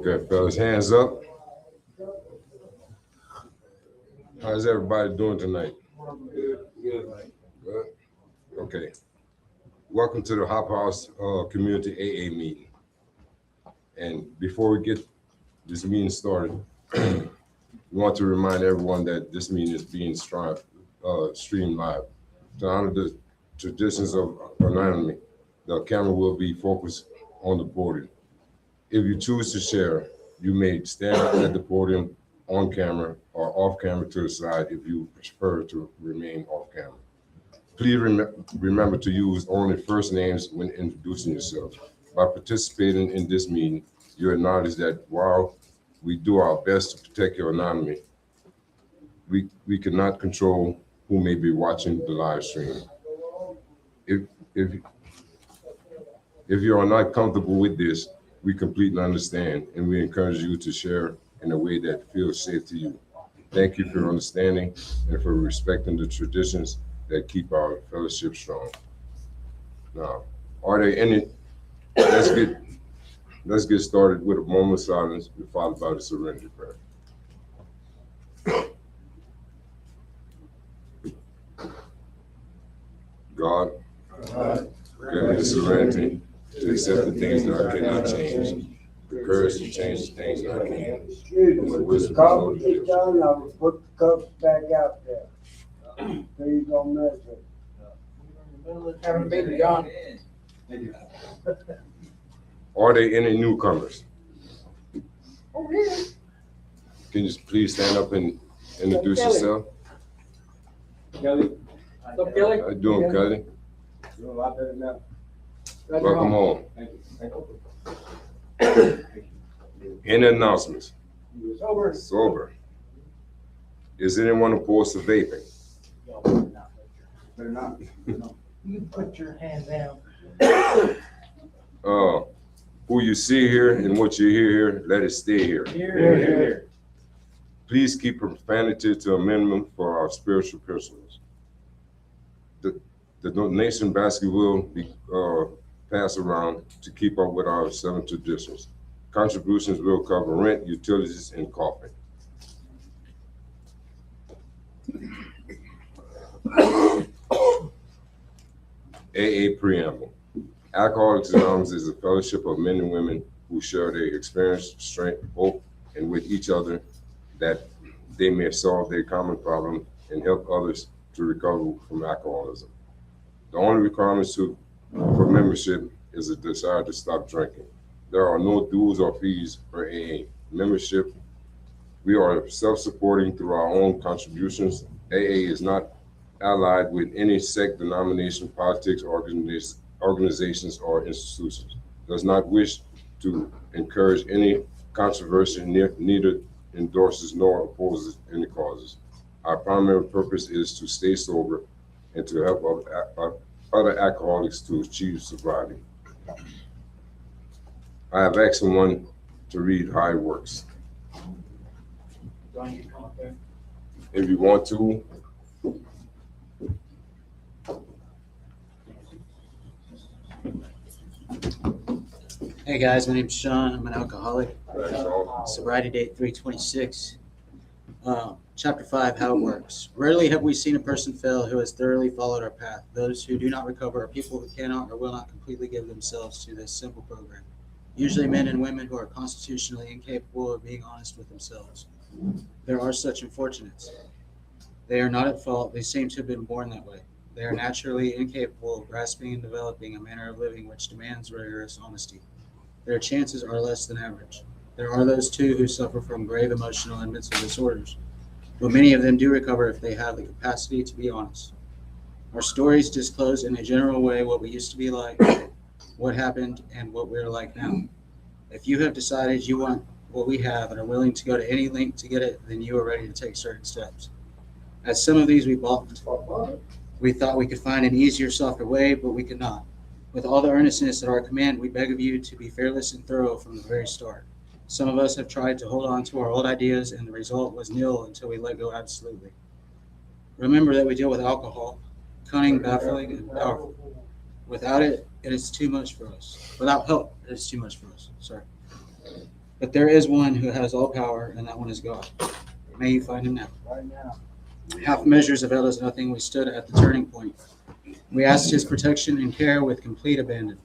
Okay, fellas, hands up. How's everybody doing tonight? Good. Okay. Welcome to the Hop House Community AA meeting. And before we get this meeting started, we want to remind everyone that this meeting is being streamed live. To honor the traditions of anonymity, the camera will be focused on the podium. If you choose to share, you may stand at the podium on camera or off camera to the side if you prefer to remain off camera. Please remember to use only first names when introducing yourself. By participating in this meeting, you acknowledge that while we do our best to protect your anonymity, we cannot control who may be watching the live stream. If you are not comfortable with this, we completely understand, and we encourage you to share in a way that feels safe to you. Thank you for your understanding and for respecting the traditions that keep our fellowship strong. Now, are there any? Let's get started with a moment of silence, followed by the serenity prayer. God, give me the serenity to accept the things that I cannot change, the courage to change the things that I can, and the wisdom to know the difference. Done, I will put the cups back out there. Please don't mess it. Haven't been John. Are there any newcomers? Over here. Can you please stand up and introduce yourself? Kelly. What's up, Kelly? How you doing, Kelly? Doing a lot better now. Welcome home. Thank you. Any announcements? Sober. Sober. Is anyone opposed to vaping? Better not. You put your hand down. Who you see here and what you hear here, let it stay here. Here. Please keep profanity to a minimum for our spiritual principles. The donation basket will be passed around to keep up with our 7 traditions. Contributions will cover rent, utilities, and coffee. AA Preamble. Alcoholics Anonymous is a fellowship of men and women who share their experience, strength, hope, and with each other that they may solve their common problem and help others to recover from alcoholism. The only requirements for membership is a desire to stop drinking. There are no dues or fees for AA membership. We are self-supporting through our own contributions. AA is not allied with any sect, denomination, politics, organizations, or institutions. Does not wish to encourage any controversy, neither endorses nor opposes any causes. Our primary purpose is to stay sober and to help other alcoholics to achieve sobriety. I have asked someone to read how it works. John, you come up there. If you want to, Hey guys, my name's Sean. I'm an alcoholic. that's all. Sobriety date 3/26. Chapter 5, how it works. Rarely have we seen a person fail who has thoroughly followed our path. Those who do not recover are people who cannot or will not completely give themselves to this simple program. Usually men and women who are constitutionally incapable of being honest with themselves. There are such unfortunates. They are not at fault. They seem to have been born that way. They are naturally incapable of grasping and developing a manner of living which demands rigorous honesty. Their chances are less than average. There are those too who suffer from grave emotional and mental disorders, but many of them do recover if they have the capacity to be honest. Our stories disclose in a general way what we used to be like, what happened, and what we're like now. If you have decided you want what we have and are willing to go to any length to get it, then you are ready to take certain steps. As some of these we balked. We thought we could find an easier, softer way, but we could not. With all the earnestness at our command, we beg of you to be fearless and thorough from the very start. Some of us have tried to hold on to our old ideas, and the result was nil until we let go absolutely. Remember that we deal with alcohol, cunning, baffling, and powerful. Without it, it is too much for us. Without help, it is too much for us. Sorry. But there is one who has all power, and that one is God. May you find him now. Right now. Half measures availed us nothing. We stood at the turning point. We asked his protection and care with complete abandon.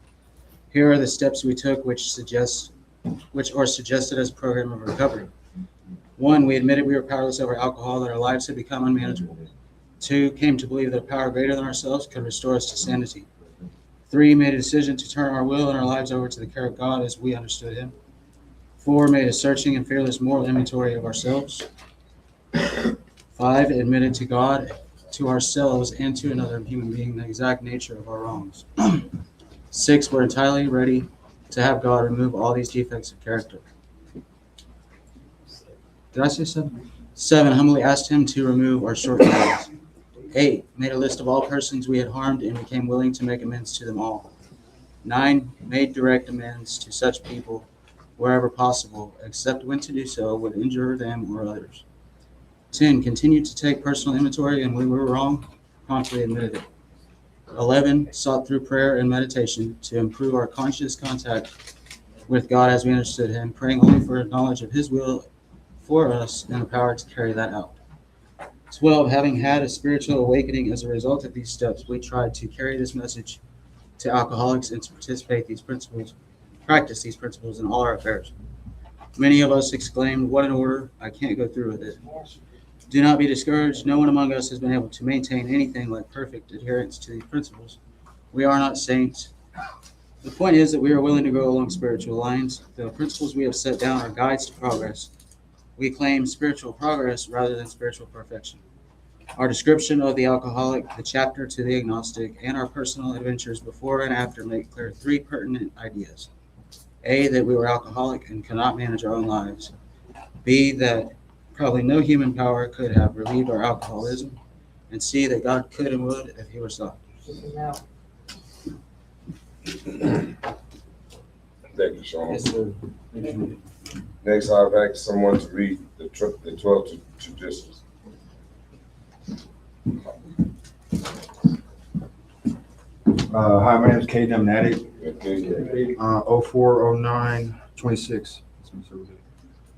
Here are the steps we took which are suggested as a program of recovery. 1, we admitted we were powerless over alcohol, that our lives had become unmanageable. 2, came to believe that a power greater than ourselves could restore us to sanity. 3, made a decision to turn our will and our lives over to the care of God as we understood him. 4, made a searching and fearless moral inventory of ourselves. 5, admitted to God, to ourselves, and to another human being the exact nature of our wrongs. 6, we're entirely ready to have God remove all these defects of character. Did I say 7? 7, humbly asked him to remove our shortcomings. 8, made a list of all persons we had harmed and became willing to make amends to them all. 9, made direct amends to such people wherever possible, except when to do so would injure them or others. 10, continued to take personal inventory, and when we were wrong, promptly admitted it. 11, sought through prayer and meditation to improve our conscious contact with God as we understood him, praying only for knowledge of his will for us and the power to carry that out. 12, having had a spiritual awakening as a result of these steps, we tried to carry this message to alcoholics and to practice these principles in all our affairs. Many of us exclaimed, "What an order, I can't go through with it." Do not be discouraged. No one among us has been able to maintain anything like perfect adherence to these principles. We are not saints. The point is that we are willing to go along spiritual lines. The principles we have set down are guides to progress. We claim spiritual progress rather than spiritual perfection. Our description of the alcoholic, the chapter to the agnostic, and our personal adventures before and after make clear 3 pertinent ideas. A, that we were alcoholic and could not manage our own lives. B, that probably no human power could have relieved our alcoholism. And C, that God could and would if he were sought. Thank you, Sean. Yes, sir. Next, I've asked someone to read the 12 traditions. Hi, my name is Caden. I'm an addict. Okay. 040926.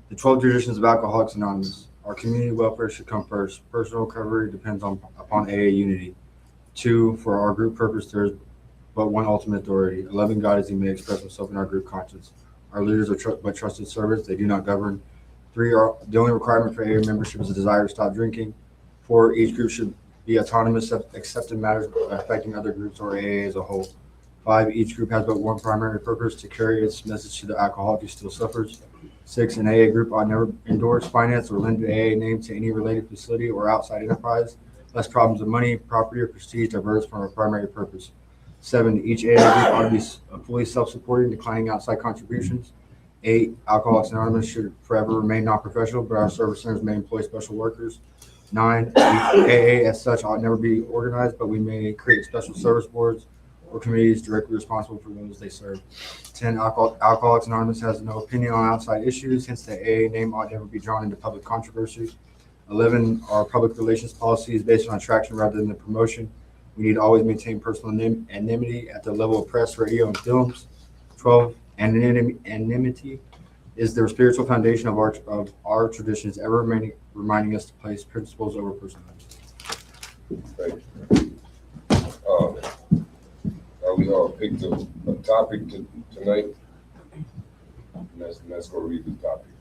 The 12 traditions of Alcoholics Anonymous. Our community welfare should come first. Personal recovery depends upon AA unity. 2, for our group purpose, there is but one ultimate authority. 11, God as he may express himself in our group conscience. Our leaders are but trusted servants. They do not govern. 3, the only requirement for AA membership is a desire to stop drinking. 4, each group should be autonomous except in matters affecting other groups or AA as a whole. 5, each group has but one primary purpose, to carry its message to the alcoholic who still suffers. 6, an AA group ought never endorse, finance, or lend the AA name to any related facility or outside enterprise, lest problems of money, property, or prestige diverge from our primary purpose. 7, each AA group ought to be fully self-supporting, declining outside contributions. 8, Alcoholics Anonymous should forever remain non-professional, but our service centers may employ special workers. 9, AA as such ought never be organized, but we may create special service boards or committees directly responsible for those they serve. 10, Alcoholics Anonymous has no opinion on outside issues, hence the AA name ought never be drawn into public controversy. 11, our public relations policy is based on attraction rather than the promotion. We need to always maintain personal anonymity at the level of press, radio, and films. 12, anonymity is the spiritual foundation of our traditions, ever reminding us to place principles over personalities. Thank you. We all picked a topic tonight. Let's go read the topic.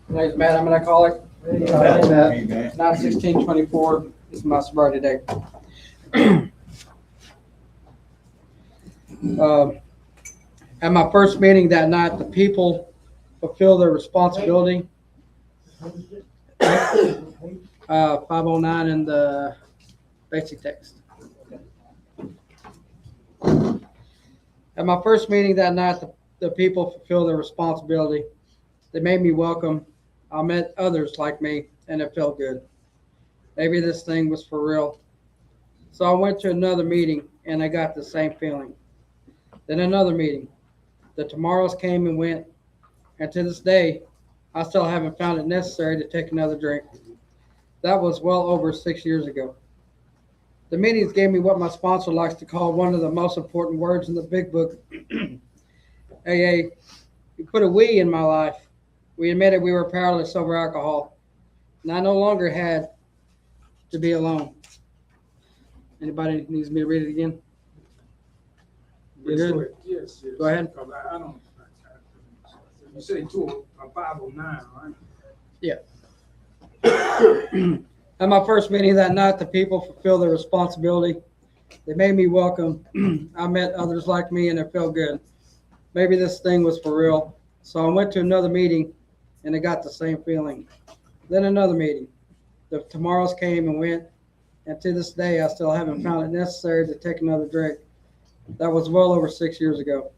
My name's Matt. I'm an alcoholic. Matt. 9/16/24 is my sobriety date. At my first meeting that night, the people fulfill their responsibility. 509 in the basic text. At my first meeting that night, the people fulfilled their responsibility. They made me welcome. I met others like me, and it felt good. Maybe this thing was for real. So I went to another meeting, and I got the same feeling. Then another meeting. The tomorrows came and went, and to this day, I still haven't found it necessary to take another drink. That was well over 6 years ago. The meetings gave me what my sponsor likes to call one of the most important words in the big book, AA, You put a we in my life. We admitted we were powerless over alcohol, and I no longer had to be alone. Anybody needs me to read it again? You good? Yes, yes. Go ahead. I don't, you say 509, right? At my first meeting that night, the people fulfilled their responsibility. They made me welcome. I met others like me, and it felt good. Maybe this thing was for real. So I went to another meeting, and I got the same feeling. Then another meeting. The tomorrows came and went, and to this day, I still haven't found it necessary to take another drink. That was well over 6 years ago.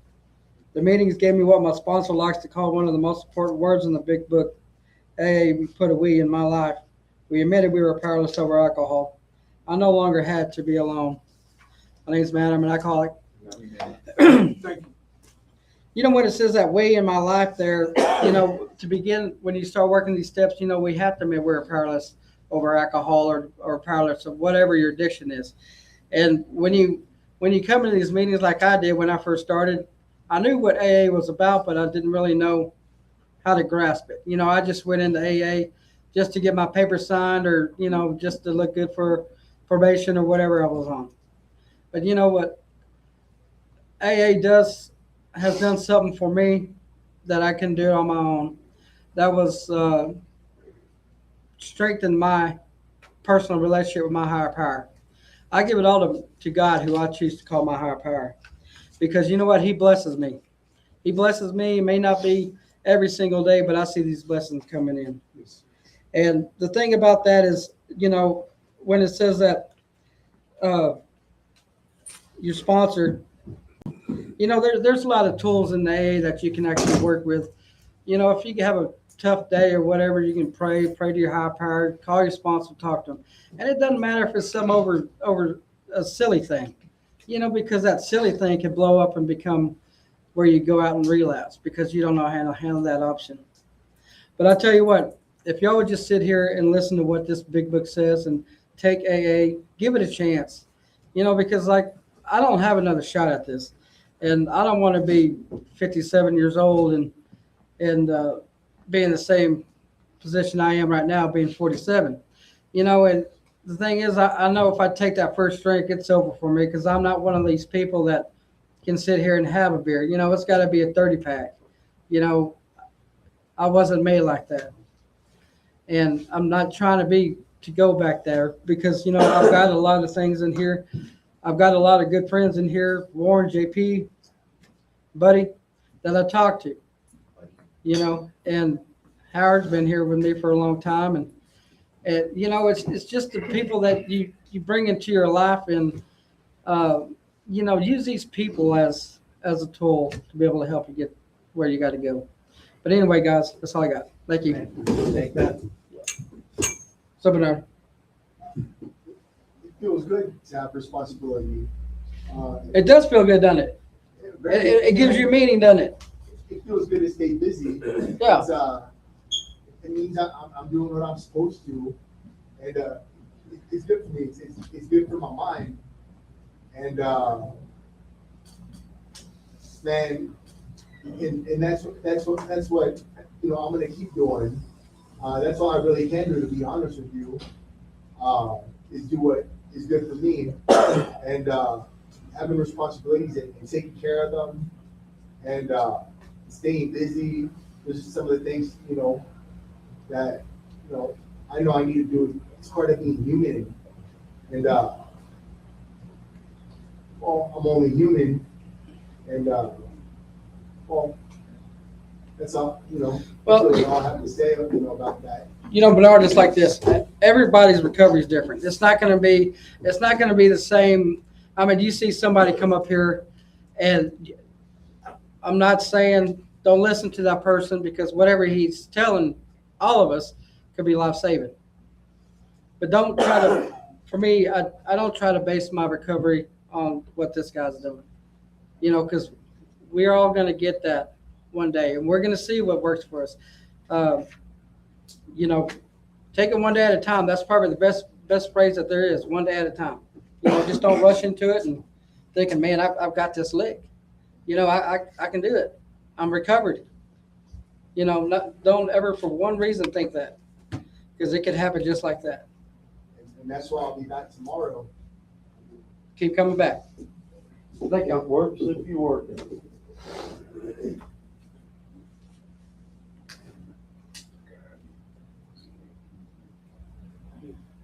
The meetings gave me what my sponsor likes to call one of the most important words in the big book. AA, we put a we in my life. We admitted we were powerless over alcohol. I no longer had to be alone. My name's Matt. I'm an alcoholic. Thank you. You know, when it says that way in my life there, you know, to begin, when you start working these steps, you know, we have to admit we're powerless over alcohol or powerless of whatever your addiction is. And when you come into these meetings like I did when I first started, I knew what AA was about, but I didn't really know how to grasp it. You know, I just went into AA just to get my paper signed or, you know, just to look good for probation or whatever I was on. But you know what? AA has done something for me that I can do on my own. That was strengthened my personal relationship with my higher power. I give it all to God, who I choose to call my higher power. Because you know what? He blesses me. He blesses me. It may not be every single day, but I see these blessings coming in. And the thing about that is, you know, when it says that you're sponsored, you know, there's a lot of tools in the AA that you can actually work with. You know, if you have a tough day or whatever, you can pray to your high power, call your sponsor, talk to them. And it doesn't matter if it's some over a silly thing, you know, because that silly thing can blow up and become where you go out and relapse because you don't know how to handle that option. But I tell you what, if y'all would just sit here and listen to what this big book says and take AA, give it a chance, you know, because like I don't have another shot at this. And I don't want to be 57 years old and be in the same position I am right now, being 47. You know, and the thing is, I know if I take that first drink, it's over for me because I'm not one of these people that can sit here and have a beer. You know, it's got to be a 30-pack. You know, I wasn't made like that. And I'm not trying to go back there because, you know, I've got a lot of things in here. I've got a lot of good friends in here, Warren, JP, Buddy, that I talk to, you know, and Howard's been here with me for a long time. And you know, it's just the people that you bring into your life and, you know, use these people as a tool to be able to help you get where you got to go. But anyway, guys, that's all I got. Thank you. Take that. So, Bernard. It feels good to have responsibility. It does feel good, doesn't it? It gives you meaning, doesn't it? It feels good to stay busy. Yeah. It means I'm doing what I'm supposed to, and it's good for me. It's good for my mind, and man, and that's what you know I'm gonna keep doing. That's all I really can do, to be honest with you. Is do what is good for me, and having responsibilities and taking care of them, and staying busy. Those are some of the things, you know, that, you know I need to do. It's part of being human, and well, I'm only human, and well, that's all, you know. Well, that's really all I have to say, you know, about that. You know, Bernard, it's like this. Everybody's recovery is different. It's not going to be the same. I mean, you see somebody come up here, and I'm not saying don't listen to that person because whatever he's telling all of us could be life-saving. But don't try to, for me, I don't try to base my recovery on what this guy's doing. You know, because we're all going to get that one day, and we're going to see what works for us. You know, take it one day at a time. That's probably the best phrase that there is, one day at a time. You know, just don't rush into it and thinking, man, I've got this lick. You know, I can do it. I'm recovered. Don't ever for one reason think that, because it could happen just like that. And that's why I'll be back tomorrow. Keep coming back. Thank you. It works if you work it.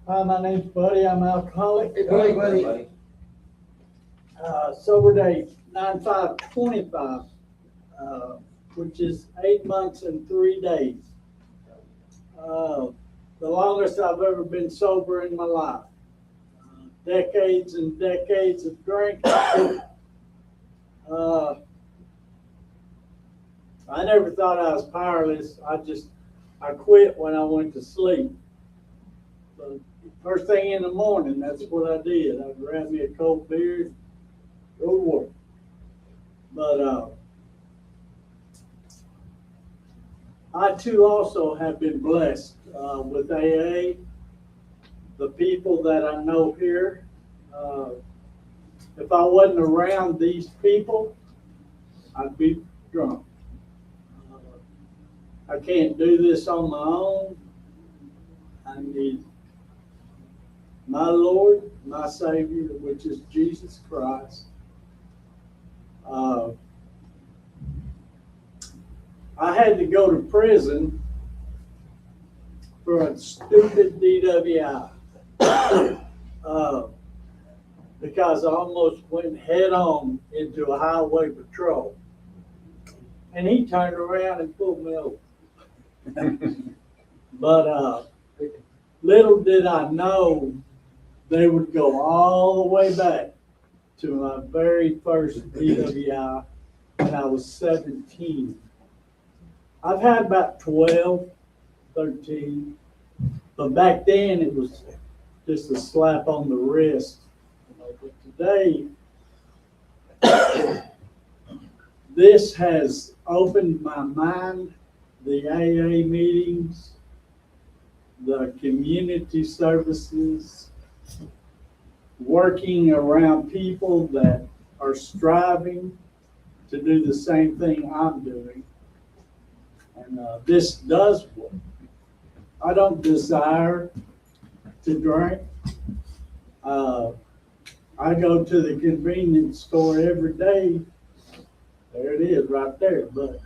Hi, my name's Buddy. I'm alcoholic. Hey, buddy. Sober date 9/5/25, which is 8 months and 3 days. The longest I've ever been sober in my life. Decades and decades of drinking. I never thought I was powerless. I quit when I went to sleep. But first thing in the morning, that's what I did. I'd grab me a cold beer, go to work. But I too also have been blessed with AA, the people that I know here. If I wasn't around these people, I'd be drunk. I can't do this on my own. I need my Lord, my Savior, which is Jesus Christ. I had to go to prison for a stupid DWI because I almost went head on into a highway patrol. And he turned around and pulled me over. But little did I know they would go all the way back to my very first DWI when I was 17. I've had about 12, 13, but back then it was just a slap on the wrist. But today, this has opened my mind, the AA meetings, the community services, working around people that are striving to do the same thing I'm doing. And this does work. I don't desire to drink. I go to the convenience store every day. There it is right there. But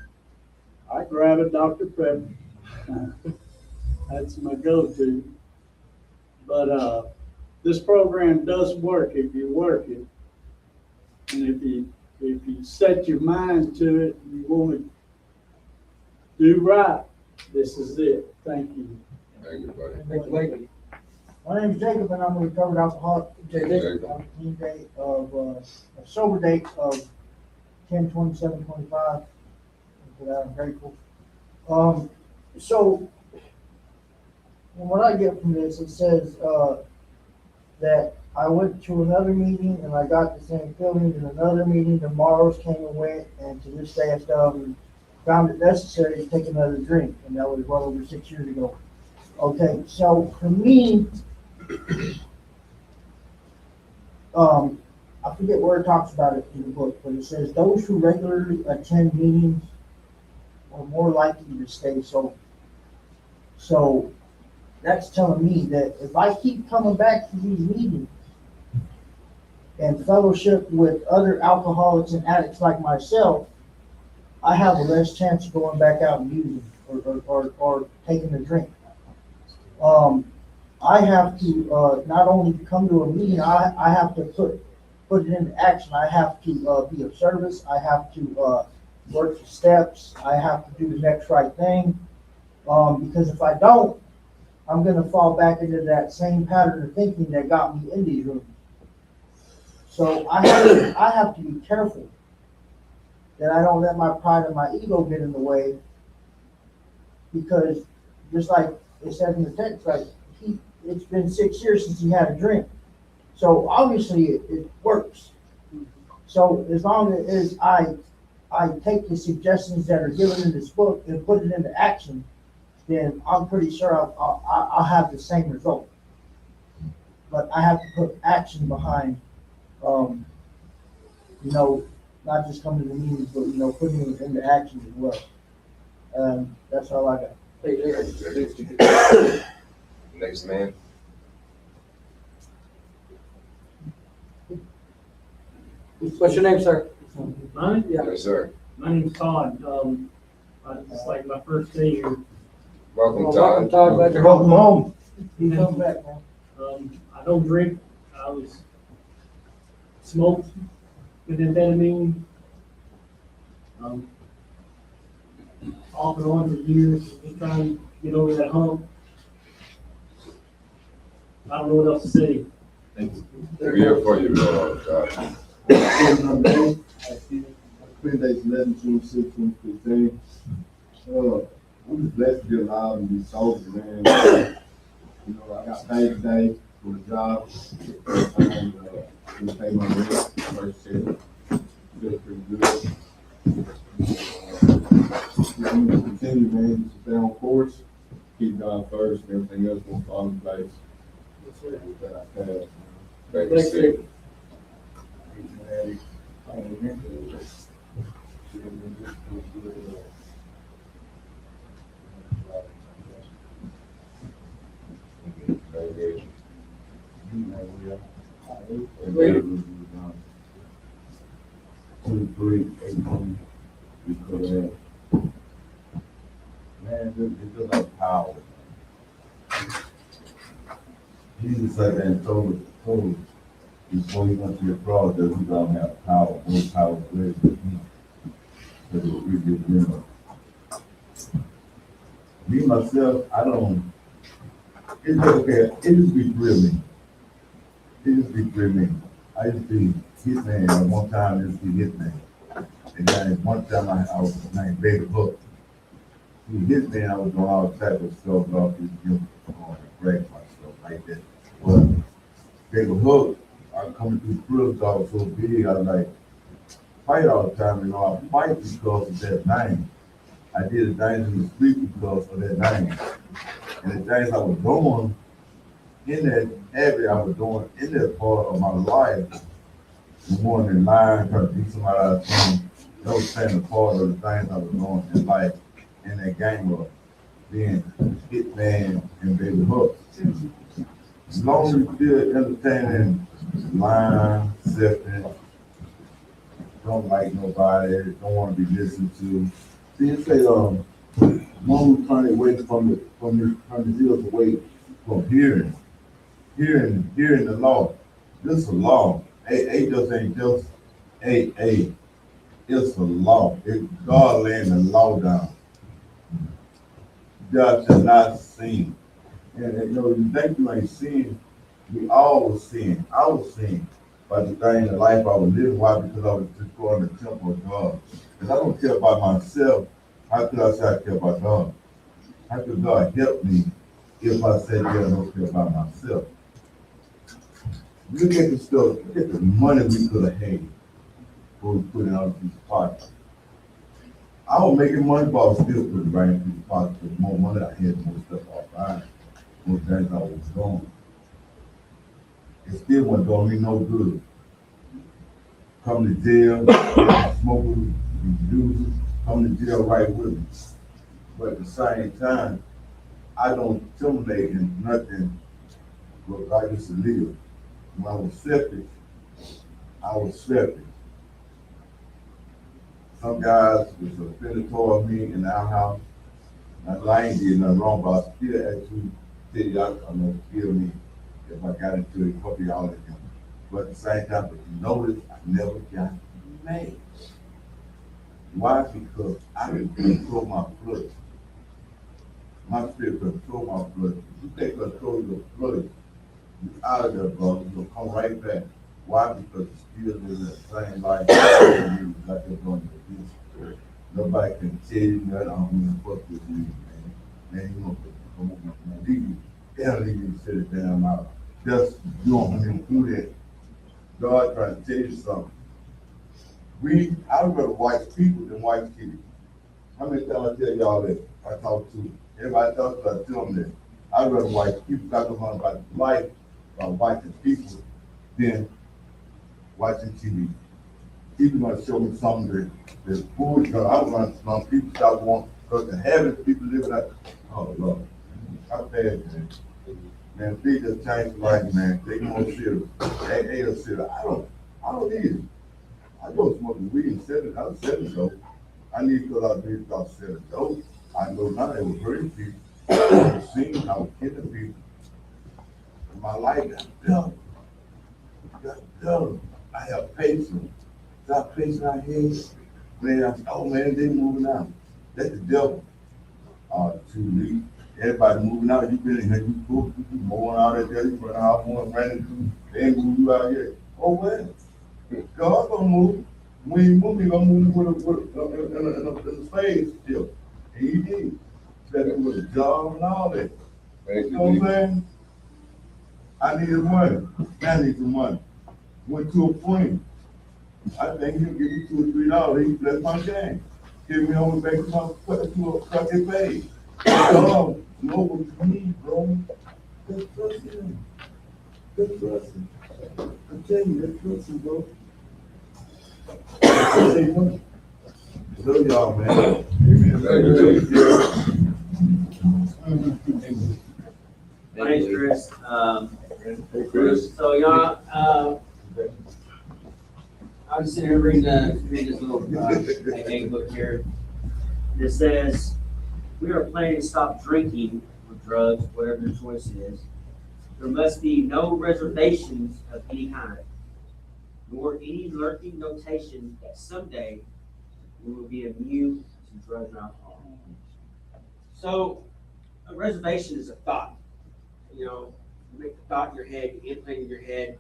I grab a Dr. Pepper. That's my go-to. But this program does work if you work it. And if you set your mind to it, and you want to do right, this is it. Thank you. Thank you, buddy. Thank you. My name's Jacob and I'm a recovered alcoholic. Jacob. I'm a clean date of, a sober date of 10/27/25. For that I'm grateful. So what I get from this, it says, that I went to another meeting and I got the same feeling in another meeting. Tomorrow's came and went, and to this day I still found it necessary to take another drink, and that was well over 6 years ago. Okay, so for me, I forget where it talks about it in the book, but it says those who regularly attend meetings are more likely to stay sober. So that's telling me that if I keep coming back to these meetings and fellowship with other alcoholics and addicts like myself, I have a less chance of going back out and using or taking a drink. I have to not only come to a meeting, I have to put it into action. I have to be of service. I have to work the steps. I have to do the next right thing. Because if I don't, I'm going to fall back into that same pattern of thinking that got me in these rooms. So I have to be careful that I don't let my pride and my ego get in the way, because just like it says in the text, like it's been 6 years since he had a drink. So obviously it works. So as long as I take the suggestions that are given in this book and put it into action, then I'm pretty sure I'll have the same result. But I have to put action behind, not just coming to the meetings, but, putting it into action as well. And that's all I got. Thank you. Next man. What's your name, sir? Mine? Yeah. Yes, sir. My name's Todd. It's like my first day here. Welcome, Welcome, Todd. Todd. Glad you're Welcome home. home. Come back, man. I don't drink. I was smoked with amphetamine. Off and on for years, just trying to get over that hump. I don't know what else to say. We're here for you, Todd. Clean dates 11/26/2015. I'm just blessed to be alive and be sober, man. You know, I got paid today for the job. And, we pay my rent, first check. Feel pretty good. I'm gonna continue, man, to stay on course, keep God first, and everything else will fall in place. With that, I pass. Thank you, Steve. Man, it's just like power. Jesus said that and told before he went to the cross that we don't have power, no power greater than him. That we get rid of. Me myself, I don't. It's okay. It just be real me. It just be real me. I used to be his man at one time. It used to be his man. And then one time I was named Baby Hook. He was his man. I was doing all type of stuff off his gym, break my stuff like that. But Baby Hook, I coming through drills, I was so big. I was like fight all the time. You know, I fight because of that name. I did the things in the street because of that name. And the things I was doing in that area, I was doing in that part of my life, the one in line, trying to beat somebody out of town. That was playing a part of the things I was doing in life, in that game of being Hitman and Baby Hook. As long as you still entertaining, lying, sifting, don't like nobody, don't want to be listened to. See, it say, one who's trying to away from the zeals away from hearing the law. This is a law. A just ain't just a. It's a law. God laying the law down. God shall not sin. And you know, you think you ain't sin, we all was sin. I was sin by the thing in life I was living. Why? Because I was destroying the temple of God. If I don't care about myself, how could I say I care about God? How could God help me if I said, yeah, I don't care about myself? Look at the stuff, look at the money we could have had before we put it on these pockets. I was making money, but I was still putting it right in these pockets. The more money I had, more stuff I was buying, more things I was doing. It still wasn't doing me no good. Come to jail, smokers, users, come to jail right with me. But at the same time, I don't intimidate in nothing but I used to live. When I was selfish, I was selfish. Some guys was offended toward me in our house. And I ain't did nothing wrong, but I still actually tell y'all, I'm gonna kill me if I got into it, probably all of them. But at the same time, if you notice, I never got mad. Why? Because I can control my blood. My spirit control my blood. If you take control of your blood, you out of there, brother. You'll come right back. Why? Because you still live that same life you got your going to do. Nobody can tell you nothing. I'm gonna fuck with you, man. Man, you gonna come on, man. Leave you. Hell, leave you to sit it down out. Just you don't want me to do that. God trying to tell you something. I rather white people than white kids. How many times I tell y'all that I talk to everybody else, I tell them that I'd rather white people talk about life by watching people than watching TV. People gonna show me something that's foolish. I want some people that want Because the habit of people living like, oh Lord, how bad, man. Man, they just changed life, man. They want cereal. They ate a cereal. I don't need it. I don't smoke weed and sell it. I'll sell it though. I need to go out there and start selling dope. I know now they were hurting people. I was seeing how was killing people. And my life got better. Got better. I have patience. Stop patience out here. Man, I said, oh man, they moving out. That's the devil. To everybody moving out, you been in here, you cook, you mowing out there, you run out, running through, they ain't move you out here. Oh well, God gonna move. When he move, he gonna move in the phase still. And he did. That with a job and all that. Thank You know what you. I'm saying? I needed money. I need some money. Went to a friend. I think he'll give me $2 or $3. He blessed my game. Give me over back to a fucking page. God know what you need, bro. Just trust him. Just trust him. I tell you, just trust him, bro. Love y'all, man. My name's Chris. Hey, Chris. So y'all, I was sitting here reading this little book here. It says, we are planning to stop drinking or drugs, whatever your choice is. There must be no reservations of any kind, nor any lurking notation that someday we will be immune to drugs and alcohol. So, a reservation is a thought. You know, you make the thought in your head, you implant in your head,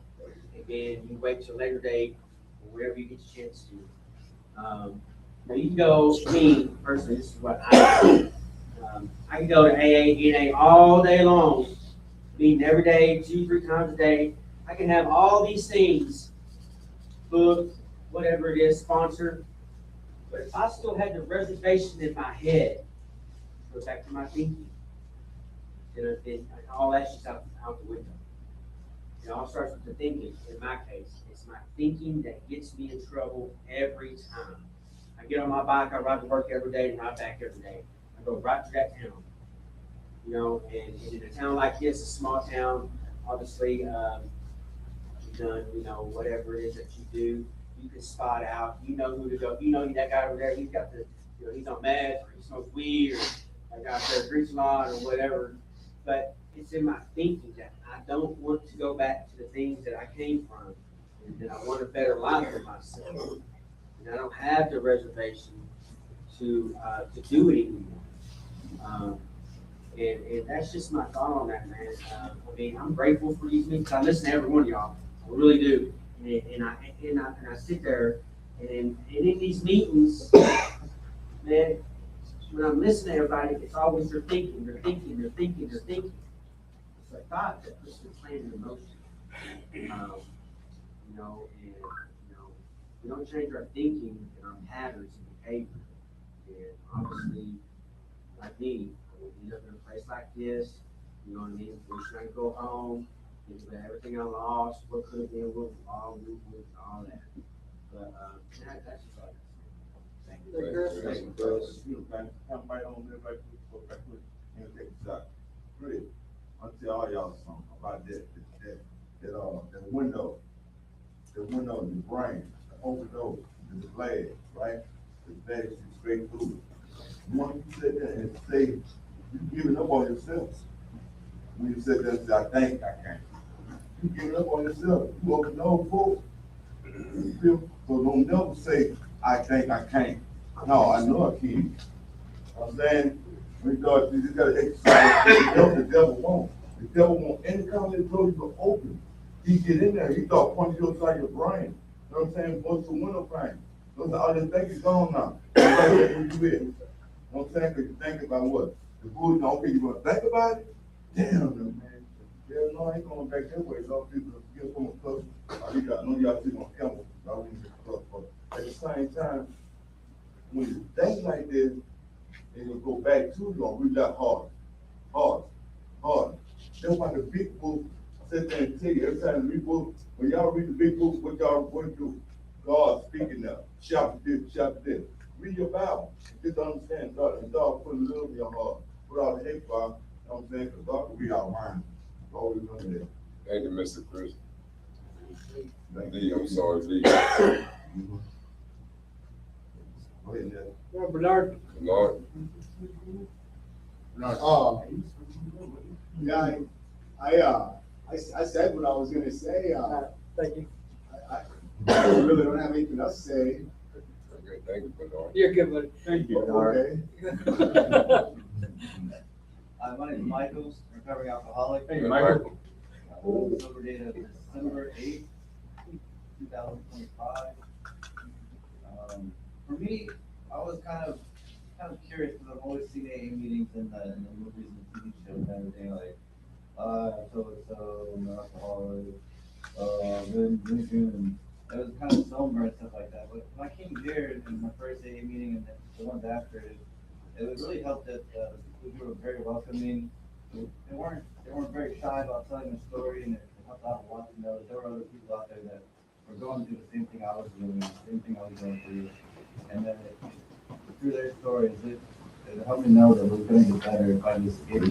and then you wait till a later date or wherever you get the chance to. Now you can go, me personally, this is what I do. I can go to AA, NA all day long, meeting every day, 2-3 times a day. I can have all these things booked, whatever it is, sponsored. But if I still had the reservation in my head, go back to my thinking, then all that's just out the window. It all starts with the thinking. In my case, it's my thinking that gets me in trouble every time. I get on my bike, I ride to work every day and ride back every day. I go right to that town. You know, and in a town like this, a small town, obviously, you've done, you know, whatever it is that you do, you can spot out, you know who to go. You know that guy over there, he's got the, you know, he's on meth, or he smokes weed, or that guy up there drinks a lot, or whatever. But it's in my thinking that I don't want to go back to the things that I came from, and that I want a better life for myself. And I don't have the reservation to do it anymore. And that's just my thought on that, man. I mean, I'm grateful for these meetings. I listen to every one of y'all. I really do. And I sit there, and in these meetings, man, when I'm listening to everybody, it's always they're thinking. It's a thought that puts the plan in motion. You know, and we don't change our thinking and our patterns and behavior. And obviously, like me, we live in a place like this, you know what I mean? We're trying to go home, think about everything I lost, what could have been, what was wrong, all that. But that's just all I got to say. Thank you, Chris. Everybody on there, back and take a shot. Chris, I'll tell all y'all something about that window, the brain, the overdose, the glass, right? The glass is straight through. Once you sit there and say, you're giving up on yourself. When you sit there and say, I think I can. You're giving up on yourself. You open no folks. So don't never say, I think I can't. No, I know I can. You know what I'm saying? We thought you just gotta exercise. The devil won't. The devil won't. Anytime they told you to open, he get in there. He thought punching you upside your brain. You know what I'm saying? Punch the window frame. All this thing is gone now. That's what you do. You know what I'm saying? Because you think about what? The food, okay, you gonna think about it? Damn, man. Yeah, no, I ain't going back that way. A lot of people get from a club. I know y'all see on camera. I wouldn't get the club, but at the same time, when you think like this, and you go back to, you're gonna read that hard. That's why the big book sit there and tell you every time you read book, when y'all read the big book, what y'all going to do? God speaking now. Chapter this. read your Bible, just understand God, and God put a little in your heart, put all the hate fire, you know what I'm saying, because God can read our mind. Always remember that. Thank you, Mr. Chris. Thank Lee, I'm sorry, Lee. Mhm. Go ahead, Jeff. Well, Bernard, Lord, Yeah, I said what I was gonna say, thank you. I really don't have anything else to say. okay, thank you, Bernard. You're good, buddy. Thank Okay. My name is Michael, recovering alcoholic. Hey, Michael. Sober date of December 8th, 2025. For me, I was kind of curious because I've always seen AA meetings in the movies and TV shows and everything like, so no alcoholic, good drinking, and it was kind of somber and stuff like that. But when I came here in my first AA meeting and the ones after it, it was really helped that the people were very welcoming. They weren't very shy about telling their story, and it helped out a lot to know that there were other people out there that were going through the same thing I was doing, the same thing I was going through, and then through their stories, it helped me know that it was going to get better if I just gave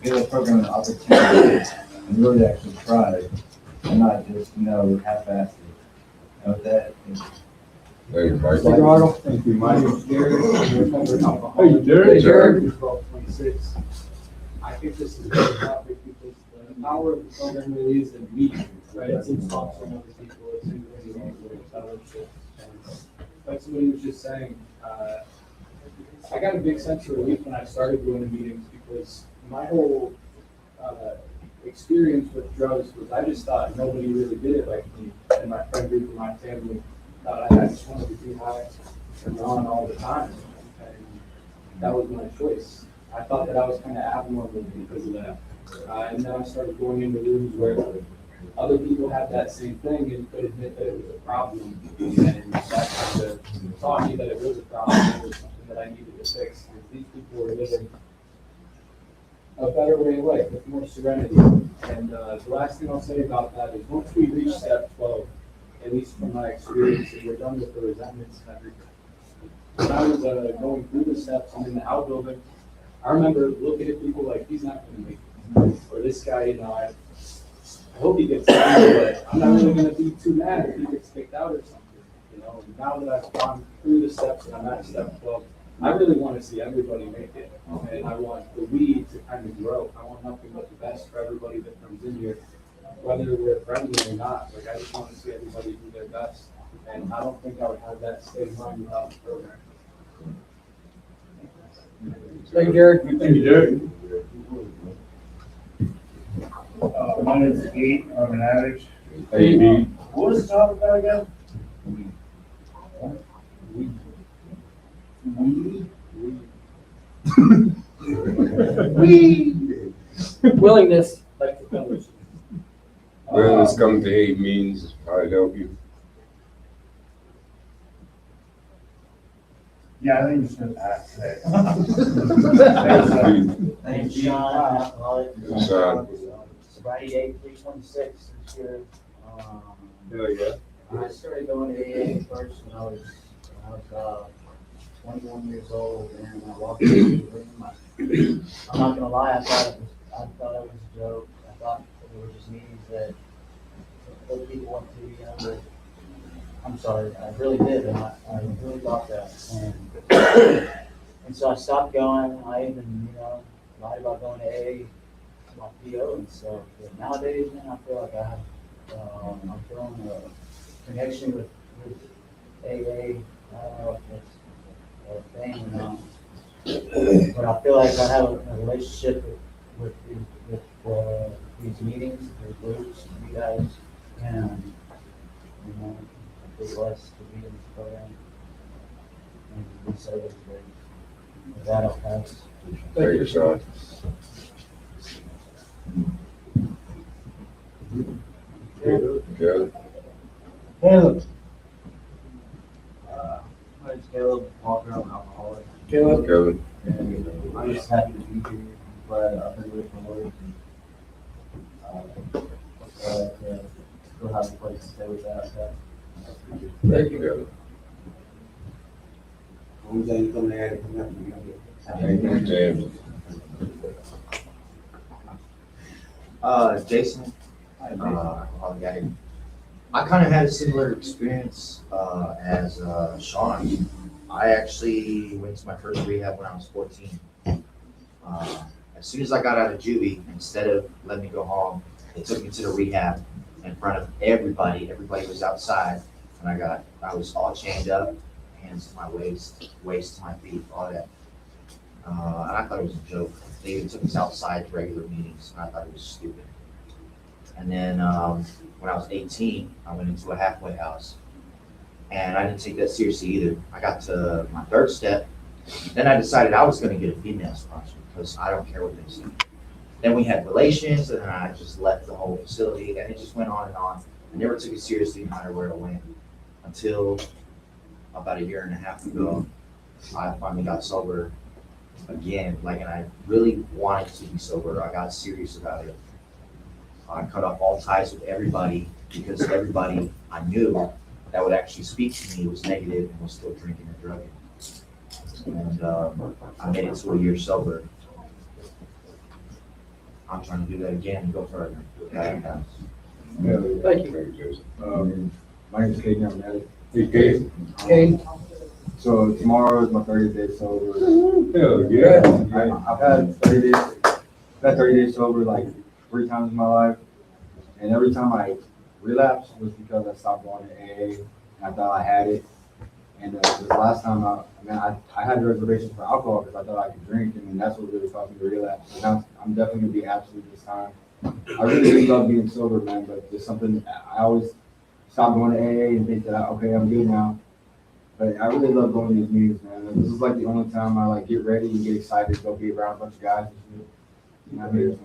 the program an opportunity and really actually tried, and not just half-assed it. And with that, Thank you, Mr. Michael. Arnold. Thank you, My Mike. name's Jared. I'm a recovering Hey, alcoholic. Jared. Jared. 1226. I think this is a good topic because the power of the program really is in me, right? It's in sponsoring other people, it's in bringing people to fellowship. And like somebody was just saying, I got a big sense of relief when I started going to meetings because my whole experience with drugs was I just thought nobody really did it like me, and my friend group and my family thought I just wanted to be high and on all the time, and that was my choice. I thought that I was kind of abnormal because of that, and then I started going into rooms where other people had that same thing and could admit that it was a problem, and that kind of taught me that it was a problem, it was something that I needed to fix, because these people were living a better way of life with more serenity. And the last thing I'll say about that is once we reach step 12, at least from my experience, and we're done with the resentments and everything. When I was going through the steps and in the outbuilding, I remember looking at people like, he's not going to make it. Or this guy, I hope he gets through, but I'm not really going to be too mad if he gets kicked out or something. Now that I've gone through the steps and I'm at step 12, I really want to see everybody make it, and I want the weed to kind of grow. I want nothing but the best for everybody that comes in here, whether we're friendly or not. Like, I just want to see everybody do their best, and I don't think I would have that state of mind without the program. Thank you, Jared. Thank you, Jared. My name is Pete, I'm an addict. Hey, Pete. What was the topic about again? Willingness, like the fellowship. Well, it's coming to 8 means how to help you. Yeah, I think it's just ask that. Thanks, Sean, alcoholic. Sean. Sobriety date 3/26 this year. Yeah. I started going to AA first when I was 21 years old, and I walked into the room. I'm not gonna lie, I thought it was a joke. I thought it were just meetings that other people went to, but I'm sorry, I really did, and I really thought that. And so I stopped going. I even, lied about going to AA to my PO and stuff. But nowadays, man, I feel like I'm feeling a connection with AA. I don't know if it's a thing or not, but I feel like I have a relationship with these meetings, these groups, you guys, and I feel blessed to be in this program and to be service great. With that, I'll pass. Thank you, Sean. Caleb. Caleb. my name's Caleb, walking around alcoholic. Caleb. And I'm just happy to be here. Glad I've been away from work. Still have a place to stay with that. Thank you, Caleb. Only thing coming to add, Jason, I kind of had a similar experience as Sean. I actually went to my first rehab when I was 14. As soon as I got out of juvie, instead of letting me go home, they took me to the rehab in front of everybody. Everybody was outside, and I was all chained up, hands to my waist to my feet, all that. And I thought it was a joke. They even took us outside to regular meetings, and I thought it was stupid. And then when I was 18, I went into a halfway house, and I didn't take that seriously either. I got to my third step, then I decided I was going to get a female sponsor because I don't care what they say. Then we had relations, and then I just left the whole facility, and it just went on and on. I never took it seriously no matter where I went until about 1.5 years ago, I finally got sober again. And I really wanted to be sober. I got serious about it. I cut off all ties with everybody because everybody I knew that would actually speak to me was negative and was still drinking and drugging. And I made it to 1 year sober. I'm trying to do that again and go further with that house. Thank you. My name is Caden. I'm married. Hey, Caden. So tomorrow is my 30th day sober. Hell yeah. I've had 30 days. I've had 30 days sober like 3 times in my life, and every time I relapsed was because I stopped going to AA and I thought I had it. And this last time, I had reservations for alcohol because I thought I could drink, and that's what really caused me to relapse. And I'm definitely gonna be abstinent this time. I really love being sober, man, but there's something I always stop going to AA and think that okay, I'm good now. But I really love going to these meetings, man. This is like the only time I get ready and get excited to go be around a bunch of guys and shit. You know what I mean?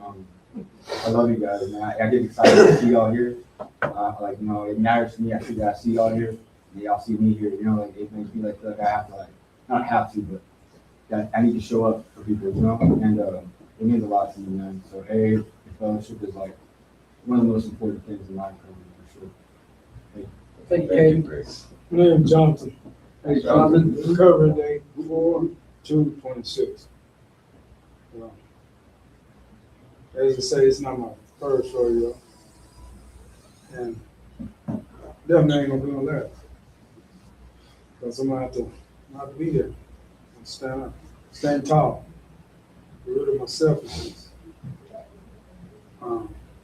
I love you guys, man. I get excited to see y'all here. It matters to me. I see y'all here. And y'all see me here, it makes me feel like I have to, not have to, but that I need to show up for people, and it means a lot to me, man. So, the fellowship is one of the most important things in life for sure. Thank you, Caden. My name is Jonathan. Hey, Jonathan, recovery date 4/2/26. As I say, it's not my first rodeo. And definitely ain't gonna be on that. Because I'm gonna have to not be there and stand up, stand tall, get rid of my selfishness. I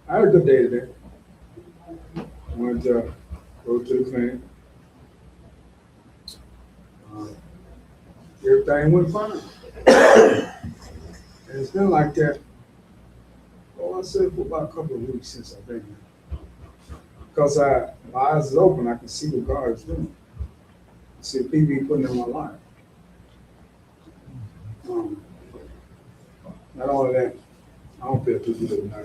had a good day today. I went to go to the clinic. Everything went fine. And it's been like that, I said, for about a couple of weeks since I've been here. Because my eyes is open, I can see what God is doing. I see the people He putting in my life. Not only that, I don't feel too good now.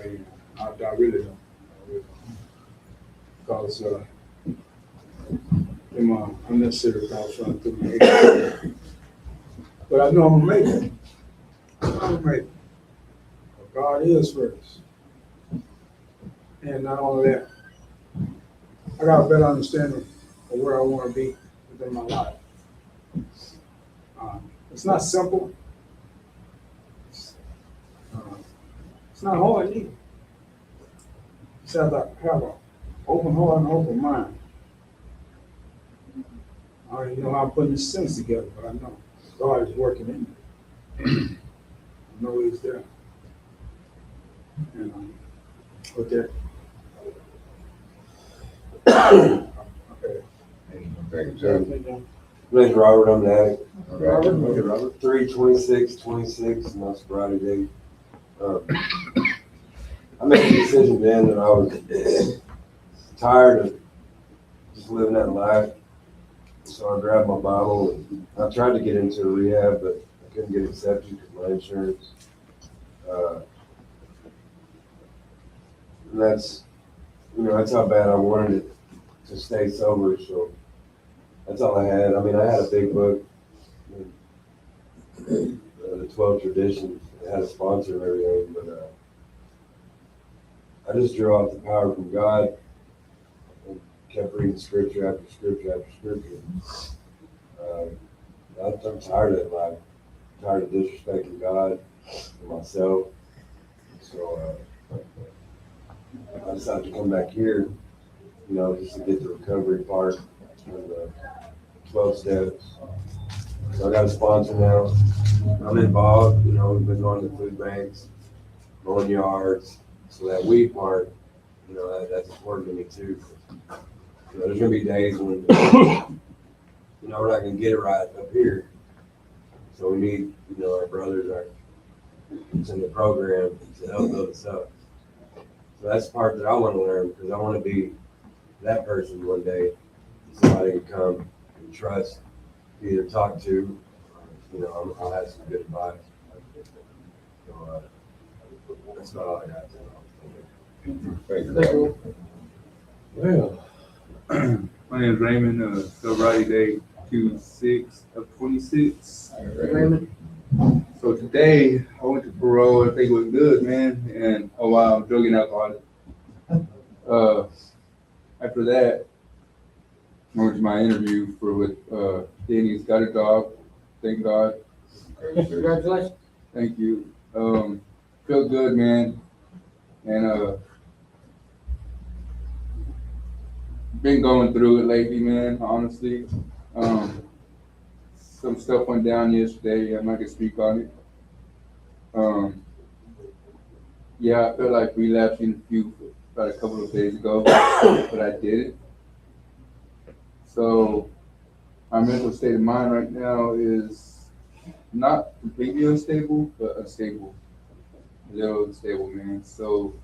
I really don't. Because in my unnecessary thoughts running through my head. But I know I'm gonna make it. I'm gonna make it. But God is first. And not only that, I got a better understanding of where I want to be within my life. It's not simple. It's not hard either. Just have to have an open heart and open mind. I don't even know how I'm putting this sentence together, but I know God is working in me. I know He's there. And with that. Okay. Thank you, John. My name's Robert. I'm an addict. Robert. 3/26/26, my sobriety date. I made the decision then that I was tired of just living that life. So I grabbed my Bible and I tried to get into a rehab, but I couldn't get accepted because of my insurance. And that's how bad I wanted it to stay sober. So that's all I had. I mean, I had a big book, the 12 Traditions. It had a sponsor and everything, but I just drew off the power from God and kept reading scripture after scripture after scripture. I'm tired of life. I'm tired of disrespecting God and myself. So I decided to come back here, you know, just to get the recovery part and the 12 steps. So I got a sponsor now. I'm involved, you know, we've been going to food banks, mowing yards. So that weed part, you know, that's important to me too. You know, there's gonna be days when, you know, we're not gonna get it right up here. So we need, you know, our brothers, it's in the program to help build us up. So that's the part that I want to learn, because I want to be that person one day. Somebody can come and trust, either talk to, you know, I'll have some good advice. So that's about all I got. Thank you. Well, my name is Raymond, sobriety day 2/6 of 26. Raymond. So today I went to parole. I think it was good, man. And oh wow, drug and alcohol. After that, I went to my interview with Danny's got a job. Thank God. Congratulations. Thank you. Feel good, man. And been going through it lately, man, honestly. Some stuff went down yesterday. I'm not gonna speak on it. Yeah, I felt like relapsing about a couple of days ago, but I didn't. So my mental state of mind right now is not completely unstable, but unstable. A little unstable, man. So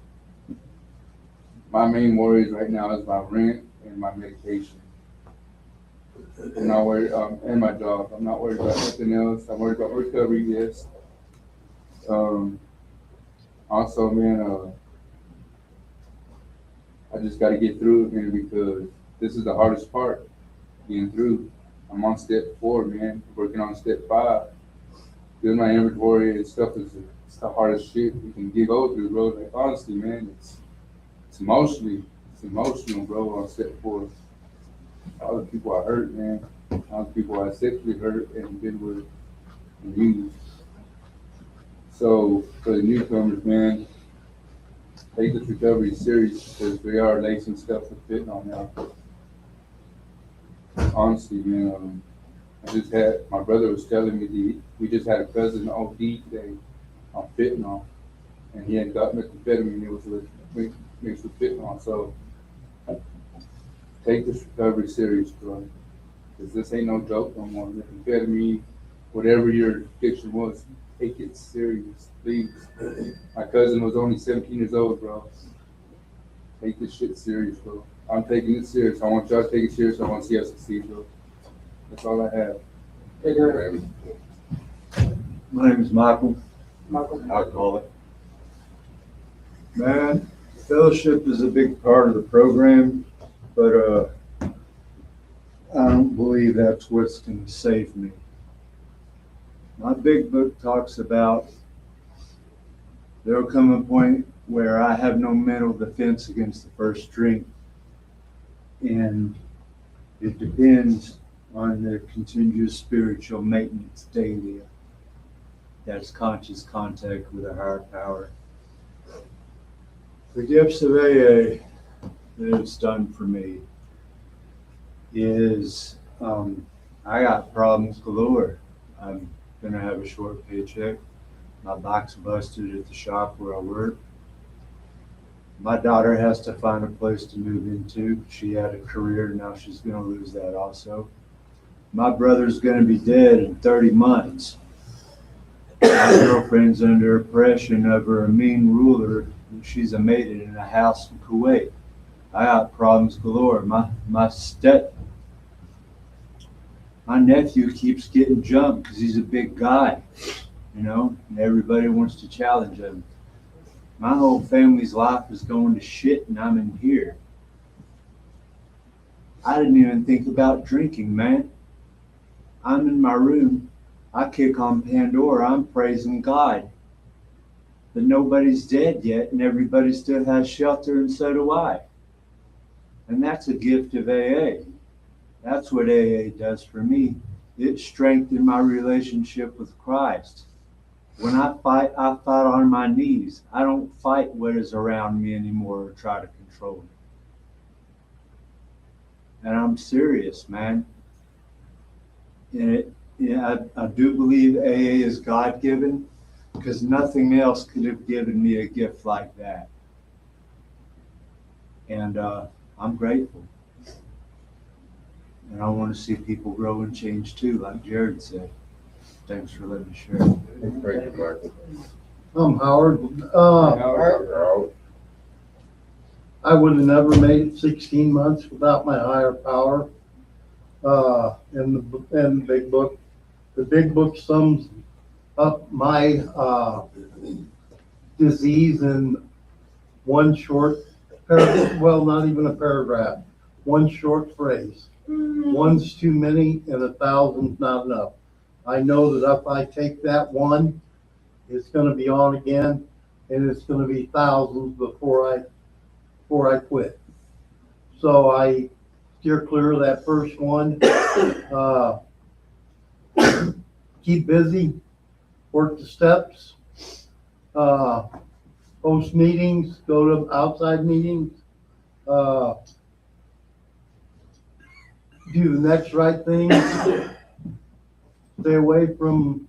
my main worries right now is my rent and my medication. I'm not worried, and my job. I'm not worried about nothing else. I'm worried about recovery, yes. Also, man, I just got to get through it, man, because this is the hardest part, getting through. I'm on step 4, man, working on step 5. Doing my inventory and stuff is it's the hardest shit you can go through, bro. Like, honestly, man, it's emotional, bro, on step 4. All the people I hurt, man, all the people I sexually hurt and been with and used. So for the newcomers, man, take this recovery serious, because we are lacing stuff with fentanyl now. Honestly, man, my brother was telling me we just had a cousin OD today on fentanyl, and he had got methamphetamine. It was mixed with fentanyl. So take this recovery serious, bro, because this ain't no joke no more. Methamphetamine, whatever your addiction was, take it serious, please. My cousin was only 17 years old, bro. Take this shit serious, bro. I'm taking it serious. I want y'all to take it serious. I want to see us succeed, bro. That's all I have. My name is Michael. Michael. Alcoholic. Man, fellowship is a big part of the program, but I don't believe that's what's going to save me. My big book talks about there'll come a point where I have no mental defense against the first drink, and it depends on the continuous spiritual maintenance daily. That's conscious contact with a higher power. The gifts of AA that it's done for me is I got problems galore. I'm gonna have a short paycheck. My back's busted at the shop where I work. My daughter has to find a place to move into. She had a career, now she's gonna lose that also. My brother's gonna be dead in 30 months. My girlfriend's under oppression over a mean ruler. She's a maiden in a house in Kuwait. I got problems galore. My nephew keeps getting jumped because he's a big guy, you know, and everybody wants to challenge him. My whole family's life is going to shit, and I'm in here. I didn't even think about drinking, man. I'm in my room. I kick on Pandora. I'm praising God. But nobody's dead yet, and everybody still has shelter, and so do I. And that's a gift of AA. That's what AA does for me. it strengthened my relationship with Christ. When I fight on my knees. I don't fight what is around me anymore or try to control it. And I'm serious, man. And I do believe AA is God-given, because nothing else could have given me a gift like that. And I'm grateful. And I want to see people grow and change too, like Jared said. Thanks for letting me share. Thank you, Michael. I'm Howard. Howard. I would have never made it 16 months without my higher power. In the big book. The big book sums up my disease in one short paragraph, well, not even a paragraph, one short phrase. One's too many and 1,000's not enough. I know that if I take that one, it's going to be on again, and it's going to be thousands before I quit. So I steer clear of that first one. Keep busy, work the steps, host meetings, go to outside meetings, do the next right thing, stay away from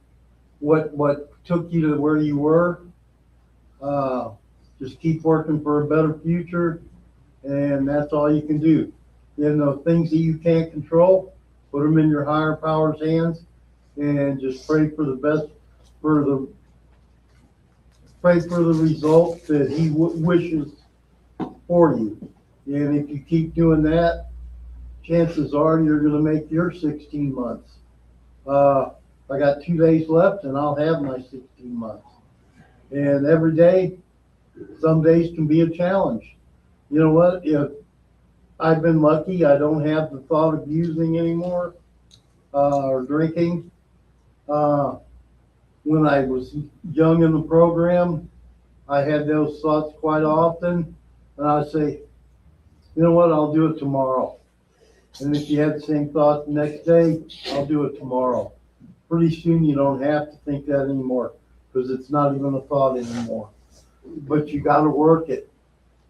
what took you to where you were. Just keep working for a better future, and that's all you can do. You know, things that you can't control, put them in your higher power's hands, and just pray for the best, pray for the result that he wishes for you. And if you keep doing that, chances are you're going to make your 16 months. I got 2 days left, and I'll have my 16 months. And every day, some days can be a challenge. You know what? If I've been lucky, I don't have the thought of using anymore or drinking. When I was young in the program, I had those thoughts quite often, and I'd say, you know what? I'll do it tomorrow. And if you had the same thought the next day, I'll do it tomorrow. Pretty soon you don't have to think that anymore, because it's not even a thought anymore. But you got to work it.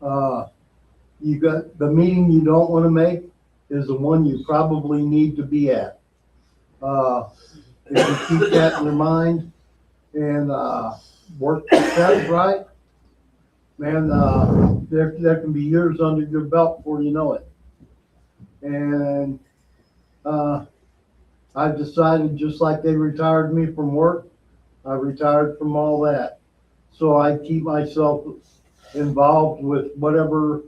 You got the meeting you don't want to make is the one you probably need to be at. If you keep that in your mind and work the steps right, man, there can be years under your belt before you know it. And I've decided, just like they retired me from work, I retired from all that. So I keep myself involved with whatever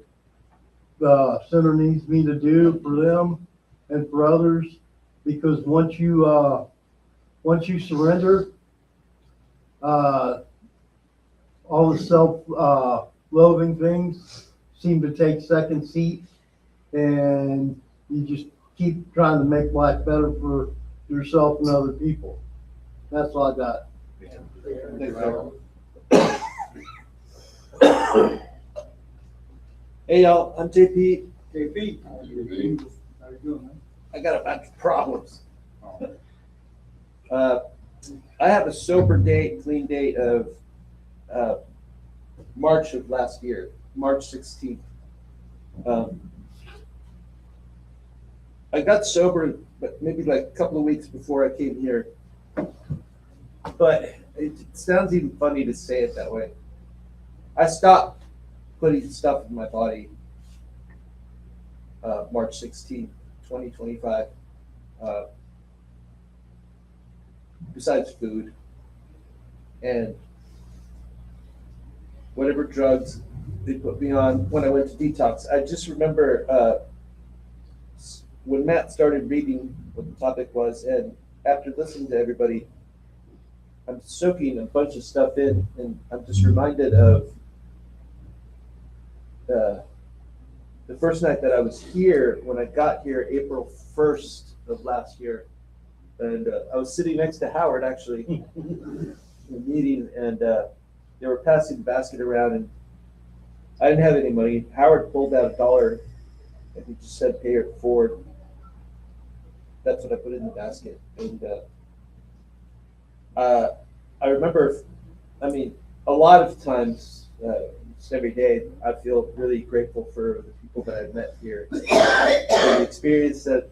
the center needs me to do for them and for others, because once you surrender, all the self-loathing things seem to take second seat, and you just keep trying to make life better for yourself and other people. That's all I got. Hey y'all, I'm JP. JP. How you doing, man? I got a bunch of problems. I have a sober date, clean date of March of last year, March 16th. I got sober, but maybe like a couple of weeks before I came here. But it sounds even funny to say it that way. I stopped putting stuff in my body March 16th, 2025. Besides food and whatever drugs they put me on when I went to detox. I just remember when Matt started reading what the topic was, and after listening to everybody, I'm soaking a bunch of stuff in, and I'm just reminded of the first night that I was here, when I got here April 1st of last year. And I was sitting next to Howard, actually, in the meeting, and they were passing the basket around, and I didn't have any money. Howard pulled out $1, and he just said, pay it forward. that's what I put in the basket. And I remember, I mean, a lot of times, just every day, I feel really grateful for the people that I've met here, for the experiences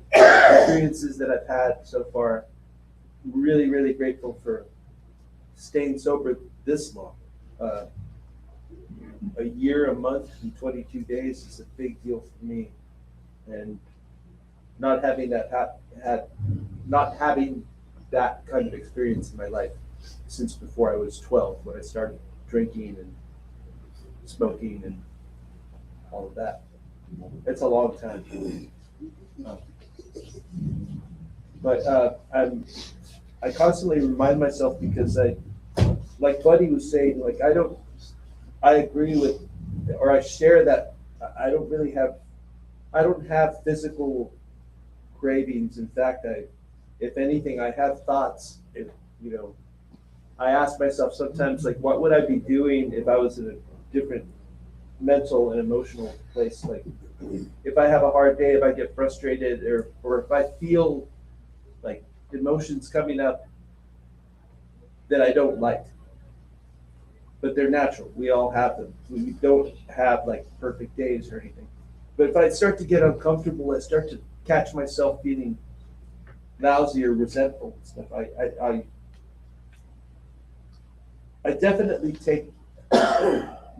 that I've had so far. Really, really grateful for staying sober this long. A year, a month, and 22 days is a big deal for me, and not having not having that kind of experience in my life since before I was 12, when I started drinking and smoking and all of that. It's a long time. But I constantly remind myself, because like Buddy was saying, like I agree with, or I share that I don't have physical cravings. In fact, if anything, I have thoughts. I ask myself sometimes, like, what would I be doing if I was in a different mental and emotional place? Like, if I have a hard day, if I get frustrated, or if I feel like emotions coming up that I don't like, but they're natural. We all have them. We don't have like perfect days or anything. But if I start to get uncomfortable, I start to catch myself feeling lousy or resentful and stuff. I definitely take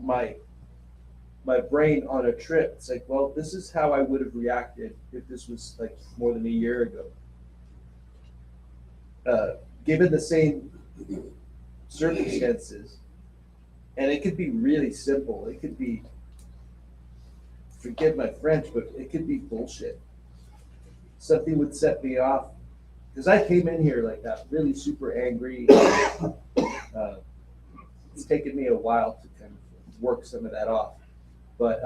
my brain on a trip. It's like, well, this is how I would have reacted if this was like more than a year ago. Given the same circumstances, and it could be really simple. It could be, forgive my French, but it could be bullshit. Something would set me off, because I came in here like that, really super angry. It's taken me a while to kind of work some of that off. But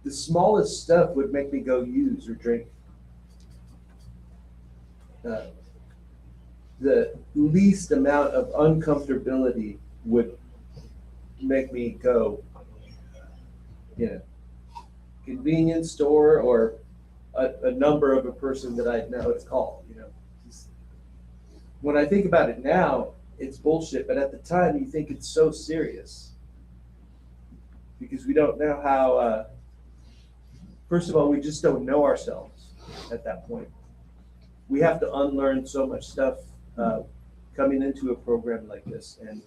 the smallest stuff would make me go use or drink. The least amount of uncomfortability would make me go, convenience store, or a number of a person that I know it's called. When I think about it now, it's bullshit, but at the time you think it's so serious, because we don't know how. First of all, we just don't know ourselves at that point. We have to unlearn so much stuff coming into a program like this, and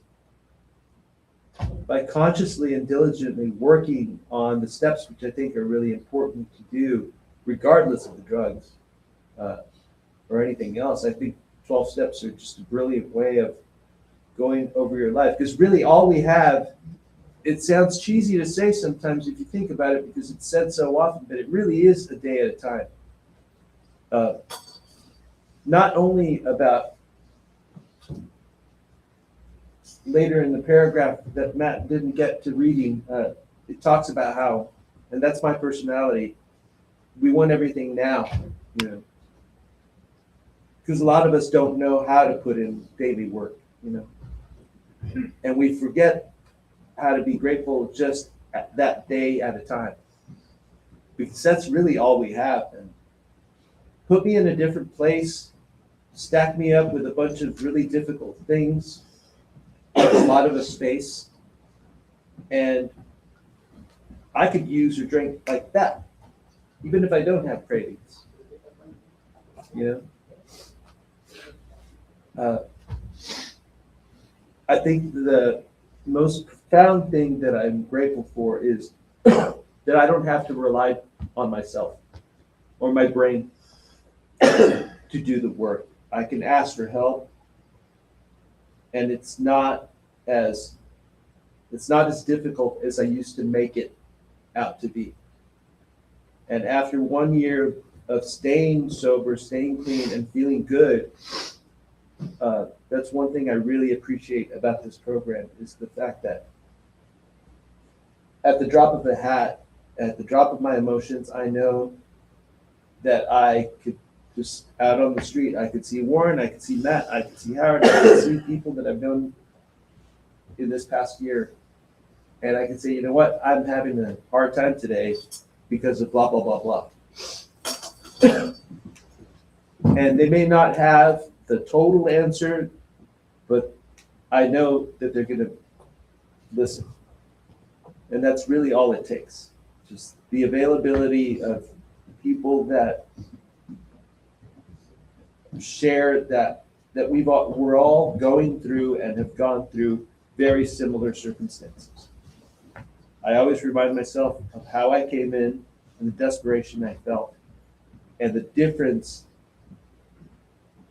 by consciously and diligently working on the steps, which I think are really important to do, regardless of the drugs or anything else. I think 12 steps are just a brilliant way of going over your life, because really all we have, it sounds cheesy to say sometimes if you think about it, because it's said so often, but it really is a day at a time. Not only about, later in the paragraph that Matt didn't get to reading, it talks about how, and that's my personality, we want everything now, because a lot of us don't know how to put in daily work, and we forget how to be grateful just at that day at a time, because that's really all we have. And put me in a different place, stack me up with a bunch of really difficult things, a lot of a space, and I could use or drink like that, even if I don't have cravings. I think the most profound thing that I'm grateful for is that I don't have to rely on myself or my brain to do the work. I can ask for help, and it's not as difficult as I used to make it out to be. And after 1 year of staying sober, staying clean, and feeling good, that's one thing I really appreciate about this program, is the fact that at the drop of a hat, at the drop of my emotions, I know that I could just out on the street, I could see Warren, I could see Matt, I could see Howard, I could see people that I've known in this past year, and I could say, you know what, I'm having a hard time today because of blah, blah, blah, blah. And they may not have the total answer, but I know that they're gonna listen. And that's really all it takes. Just the availability of people that share that we're all going through and have gone through very similar circumstances. I always remind myself of how I came in and the desperation I felt and the difference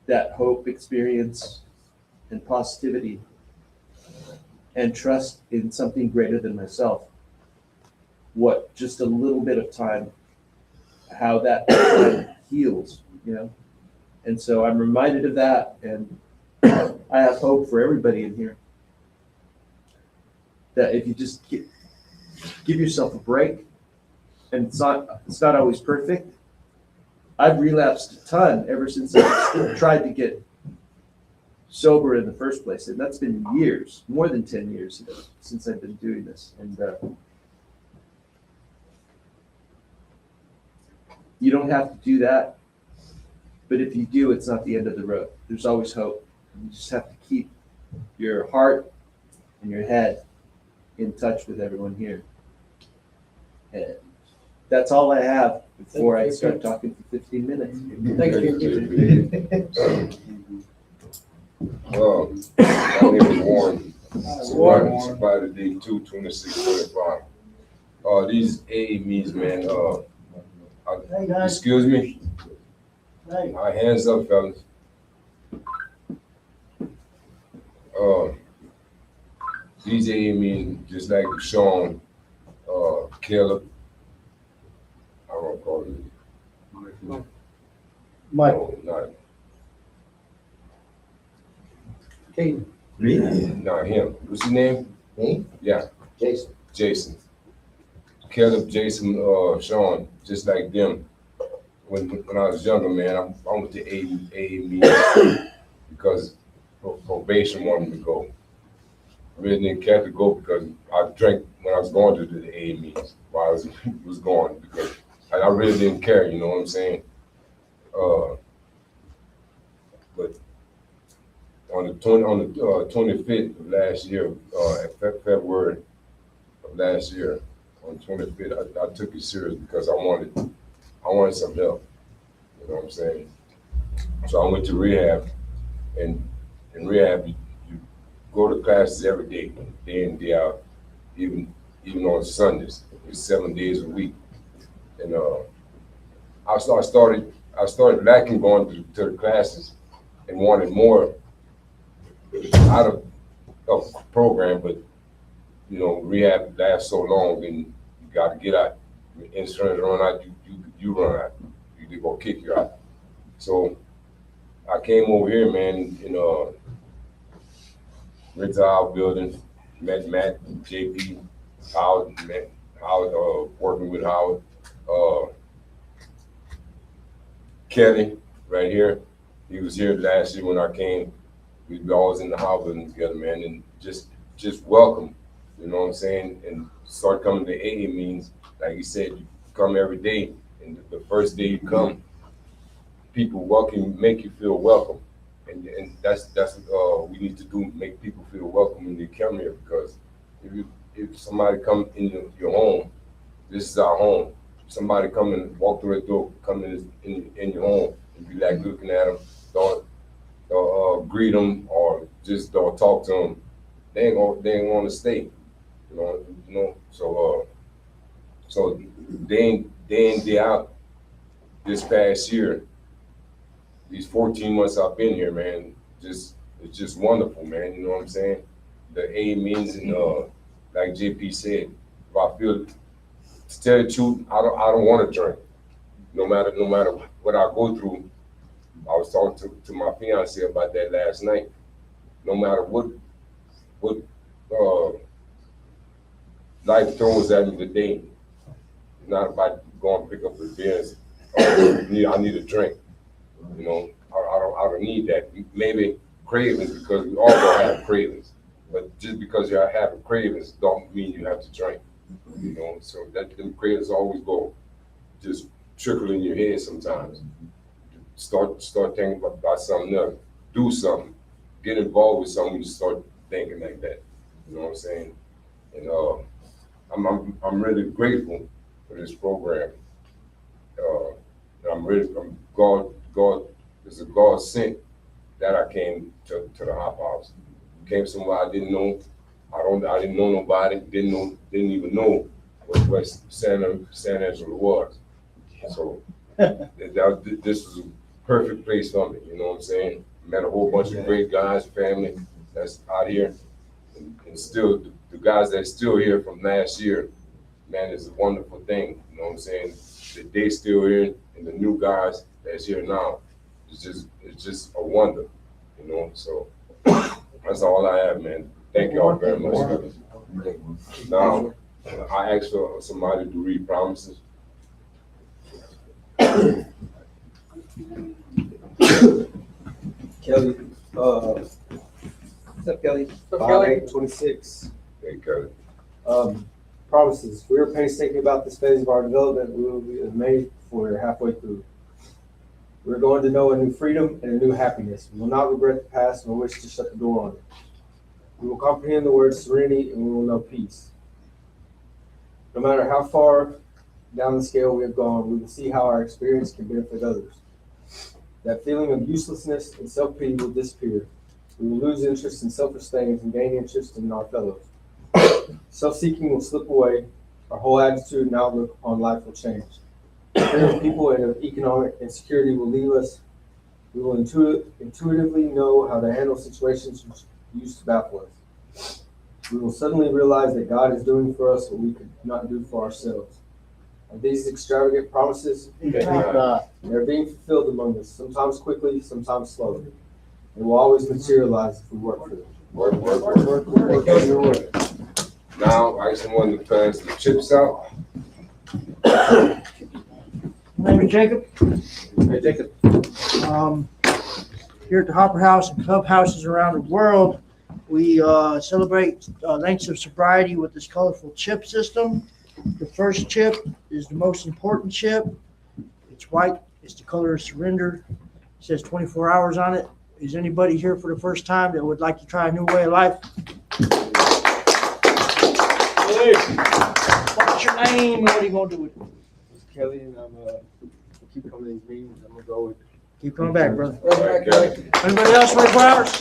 that hope, experience, and positivity and trust in something greater than myself, what just a little bit of time, how that time heals, you know? And so I'm reminded of that, and I have hope for everybody in here. That if you just give yourself a break, and it's not always perfect. I've relapsed a ton ever since I tried to get sober in the first place, and that's been years, more than 10 years since I've been doing this. And you don't have to do that, but if you do, it's not the end of the road. There's always hope. You just have to keep your heart and your head in touch with everyone here. And that's all I have before I start talking for 15 minutes. Well, my name is Warren. Survivor Day 2, 2625. These AA meetings, man. Excuse me. My hands up, fellas. These AA meetings, just like Sean, Caleb, I don't call him. Michael. No, not Caden. not him. What's his name? Me? Yeah. Jason. Jason. Caleb, Jason, Sean, just like them. When I was younger, man, I went to AA meetings because probation wanted me to go. I really didn't care to go because I drank when I was going to the AA meetings while I was going because I really didn't care, you know what I'm saying? But on the 25th of last year, February of last year, on the 25th, I took it serious because I wanted some help. You know what I'm saying? So I went to rehab, and in rehab, you go to classes every day, day in, day out, even on Sundays. It's 7 days a week. And I started lacking going to the classes and wanted more out of the program, but you know, rehab lasts so long, then you got to get out. When insurance run out, you run out. They gonna kick you out. So I came over here, man, in rented our building, met Matt, JP, Howard, working with Howard, Kelly, right here. He was here last year when I came. We were always in the house building together, man, and just welcome, you know what I'm saying? And start coming to AA meetings. Like you said, you come every day, and the first day you come, people welcome, make you feel welcome. And that's what we need to do, make people feel welcome when they come here, because if somebody come in your home, this is our home. Somebody come and walk through the door, come in your home, and be like looking at them, don't greet them or just don't talk to them. They ain't want to stay, you know. So day in, day out. This past year, these 14 months I've been here, man, it's just wonderful, man. You know what I'm saying? The A means, and like JP said, if I feel, to tell the truth, I don't want to drink. No matter what I go through. I was talking to my fiance about that last night. No matter what life throws at me today, it's not about going to pick up the beers. I need a drink. You know, I don't need that. Maybe cravings, because we all gonna have cravings. But just because you're having cravings don't mean you have to drink. You know, so that them cravings always go just trickle in your head sometimes. start thinking about something else, do something, get involved with something. You start thinking like that. You know what I'm saying? And I'm really grateful for this program. God, it's a God sent that I came to the Hop House. Came somewhere I didn't know. I didn't know nobody. Didn't even know what San Angelo was. So this was a perfect place for me. You know what I'm saying? Met a whole bunch of great guys, family that's out here, and still the guys that's still here from last year. Man, it's a wonderful thing. You know what I'm saying? That they still here, and the new guys that's here now. It's just a wonder. You know, so that's all I have, man. Thank y'all very much. Now, I asked for somebody to read promises. Kelly, what's up, Kelly? What's up, Kelly? 5/8/26. Hey, Kelly. Promises. We are painstaking about this phase of our development. We will be amazed before we're halfway through. We're going to know a new freedom and a new happiness. We will not regret the past nor wish to shut the door on it. We will comprehend the word serenity and we will know peace. No matter how far down the scale we have gone, we will see how our experience can benefit others. That feeling of uselessness and self-pity will disappear. We will lose interest in selfish things and gain interest in our fellows. Self-seeking will slip away. Our whole attitude and outlook on life will change. Fear of people and of economic insecurity will leave us. We will intuitively know how to handle situations which used to baffle us. We will suddenly realize that God is doing for us what we could not do for ourselves. And these extravagant promises, they're being fulfilled among us, sometimes quickly, sometimes slowly. They will always materialize if we work for them. Work. Now, I just wanted to pass the chips out. My name is Jacob. Hey, Jacob. Here at the Hopper House and clubhouses around the world, we celebrate lengths of sobriety with this colorful chip system. The first chip is the most important chip. It's white. It's the color of surrender. It says 24 hours on it. Is anybody here for the first time that would like to try a new way of life? What's your name? What are you going to do with it? Kelly, and I'm keep coming to these meetings. I'm gonna go with. Keep coming back, brother. Right, Anybody else 24 hours?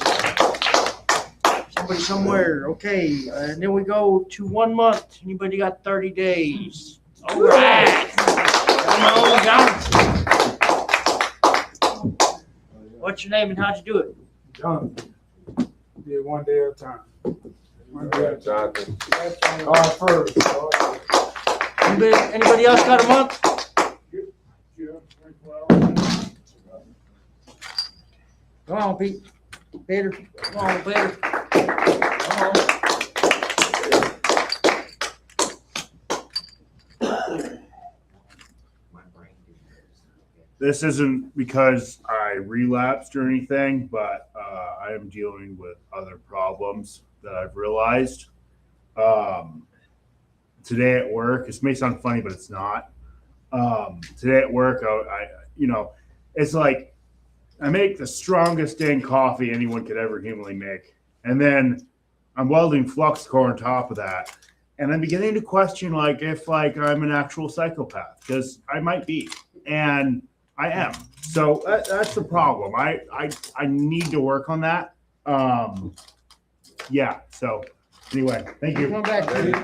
Somebody somewhere. Okay, and then we go to 1 month. Anybody got 30 days? All right. Come on, John. What's your name and how'd you do it? John. Did 1 day at a time. One day at a time. Jonathan. First. Anybody else got a month? Come on, Pete. Peter. Come on, Peter. Come on. This isn't because I relapsed or anything, but I am dealing with other problems that I've realized. Today at work, this may sound funny, but it's not. Today at work, it's like I make the strongest dang coffee anyone could ever humanly make. And then I'm welding flux core on top of that. And I'm beginning to question if I'm an actual psychopath, because I might be. And I am. So that's the problem. I need to work on that. Yeah. So anyway, thank you. Come back, Peter.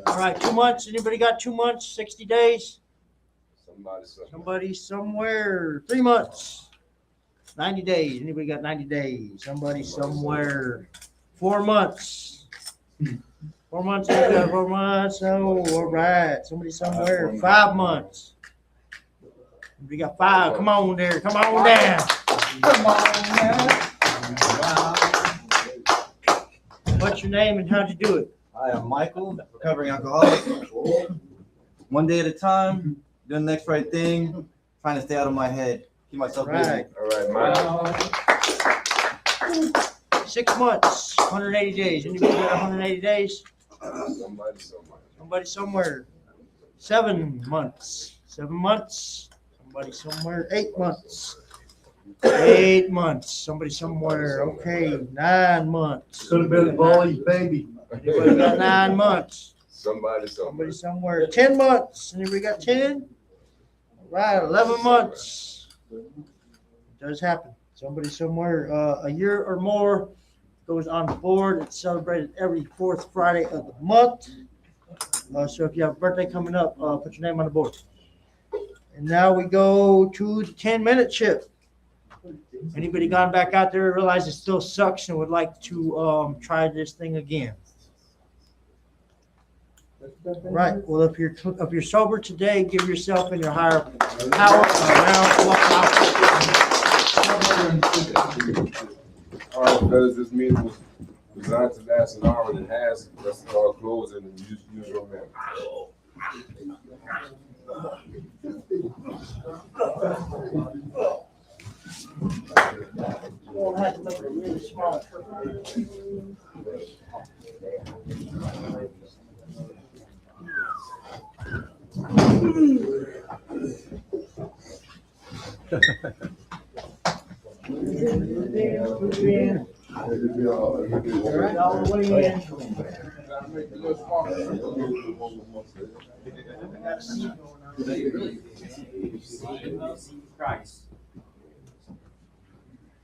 All right, 2 months. Anybody got 2 months, 60 days? Somebody somewhere. 3 months. 90 days. Anybody got 90 days? Somebody somewhere. 4 months. 4 months. 4 months. Oh, all right. Somebody somewhere. 5 months. We got 5. Come on there. Come on down. Come on now. What's your name and how'd you do it? I am Michael, recovering alcoholic. 1 day at a time, doing the next right thing, trying to stay out of my head, keep myself busy. All right, Mike. 6 months, 180 days. Anybody got 180 days? Somebody somewhere. 7 months. 7 months. Somebody somewhere, 8 months. 8 months. Somebody somewhere. Okay, 9 months. Could have been Polly's baby. Anybody got 9 months? Somebody somewhere. 10 months. Anybody got 10? All right, 11 months. It does happen. Somebody somewhere, a year or more goes on the board. It's celebrated every fourth Friday of the month. So if you have a birthday coming up, put your name on the board. And now we go to the 10-minute chip. Anybody gone back out there and realize it still sucks and would like to try this thing again? Right. Well, if you're sober today, give yourself and your higher power a round of applause. All right, fellas, this meeting was designed to last an hour and a half. Let's close in the usual manner. We'll have to make it really small. All the way in.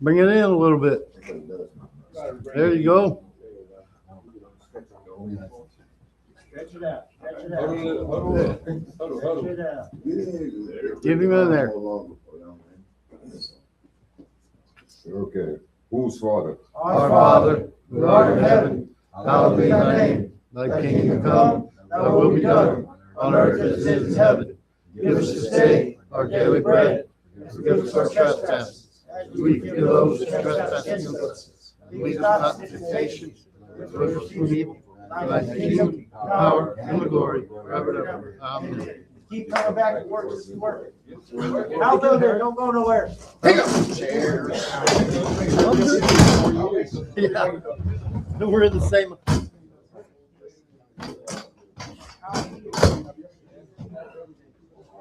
Bring it in a little bit. There you go. Stretch it out. Stretch it out. Stretch it out. Get him in there. Okay. Whose father? Our Father, who art in heaven, hallowed be thy name. Thy kingdom come, thy will be done, on earth as it is in heaven. Give us this day our daily bread. Forgive us our trespasses, as we forgive those who trespass against us. Lead us not into temptation, but deliver us from evil. Thy kingdom, power, and the glory, forever and ever. Amen. Keep coming back and work. This is working. I'll go there. Don't go nowhere. Yeah. We're in the same.